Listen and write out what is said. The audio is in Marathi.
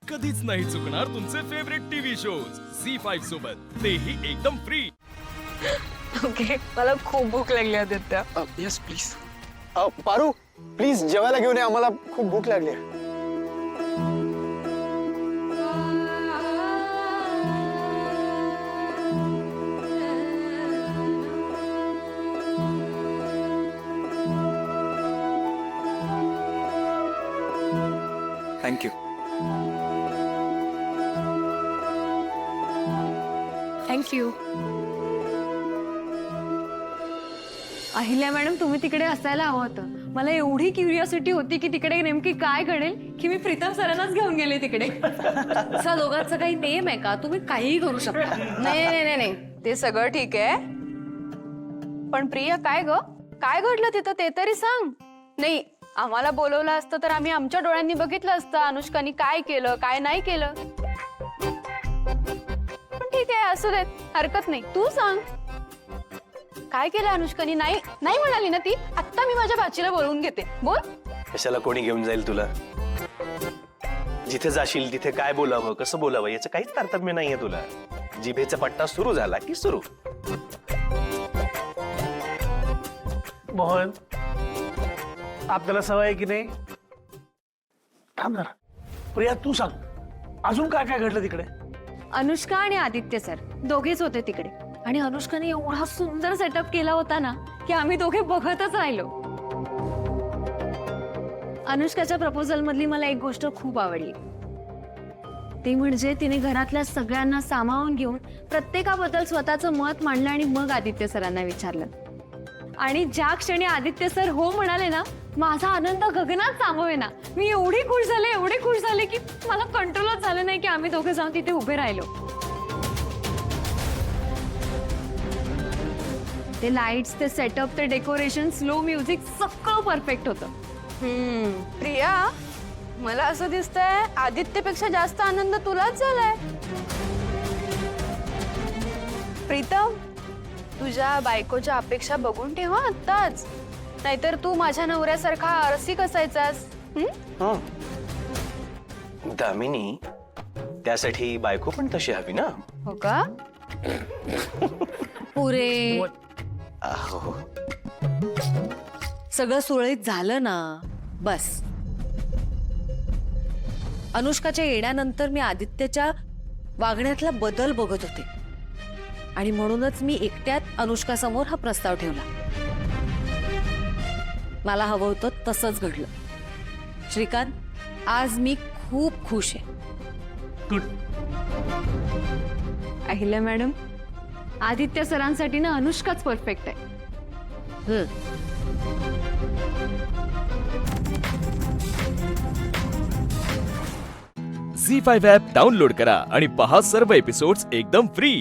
कधीच नाही चुकणार तुमचे फेवरेट टीव्ही शोज झी5 सोबत, तेही एकदम फ्री. ओके, मला खूप भूक लागली Aditya. Yes please. Paru please जेवायला घेऊन ये, आम्हाला खूप भूक लागली आहे. थँक्यू. थँक्यू. अहिल्या मॅडम, तुम्ही तिकडे असायला हवं होतं. मला एवढी क्युरिओसिटी होती की तिकडे नेमकी काय घडेल की मी प्रीतम सरांनाच घेऊन गेले तिकडे. असा दोघांचा काही नेम आहे का? तुम्ही काहीही करू शकता. नाही नाही नाही नाही, ते सगळं ठीक आहे, पण प्रिया काय ग, काय घडलं तिथं ते तरी सांग. नाही, आम्हाला बोलवलं असतं तर आम्ही आमच्या डोळ्यांनी बघितलं असतं अनुष्कानी काय केलं काय नाही केलं. पण ठीक आहे, असू देत, हरकत नाही. तू सांग काय केलं अनुष्कानी. नाही नाही म्हणाली ना ती. आता मी माझ्या भाचीला बोलवून घेते. बोल. कशाला कोणी घेऊन जाईल तुला? जिथे जाशील तिथे काय बोलावं कसं बोलावं याचं काहीच तारतम्य नाहीये तुला. जिभेचा पट्टा सुरू झाला की सुरू. मोहन, आपल्याला सवय आहे की नाही? थांब जरा. प्रिया तू सांग, अजून काय काय घडलं तिकडे? अनुष्का आणि आदित्य सर दोघेच होते तिकडे आणि अनुष्काने एवढा सुंदर सेटअप केला होता ना की आम्ही दोघे बघतच राहिलो. अनुष्काच्या प्रपोजल मधली मला एक गोष्ट खूप आवडली. ते म्हणजे तिने घरातल्या सगळ्यांना सामावून घेऊन प्रत्येकाबद्दल स्वतःचं मत मांडलं आणि मग आदित्य सरांना विचारलं. आणि ज्या क्षणी आदित्य सर हो म्हणाले ना, माझा आनंद गगनात सामावेना. मी एवढी खुश झाले की मला कंट्रोलच झालं नाही की आम्ही दोघे जाऊन तिथे उभे राहिलो. ते लाईट्स, ते सेटअप, ते डेकोरेशन, स्लो म्युझिक सगळं परफेक्ट होतं. प्रिया, मला असं दिसतंय आदित्यपेक्षा जास्त आनंद तुलाच झालाय. प्रीतम, तुझ्या बायकोच्या अपेक्षा बघून ठेवा आत्ताच, नाहीतर तू माझ्या नवऱ्यासारखा आरसी कसायचास. दामिनी, त्यासाठी बायको पण तशी हवी ना. हो का? पुरे अहो, सगळं सुरळीत झालं ना. बस, अनुष्काच्या येण्यानंतर मी आदित्यच्या वागण्यातला बदल बघत होते आणि म्हणूनच मी एकट्यात अनुष्का समोर हा प्रस्ताव ठेवला. मला हवं होतं तसंच घडलं. श्रीकांत, आज मी खूप खुश आहे. गुड. अहिल्या मॅडम, आदित्य सरांसाठी ना अनुष्काच परफेक्ट आहे. झी5 ॲप डाउनलोड करा आणि पहा सर्व एपिसोड्स एकदम फ्री.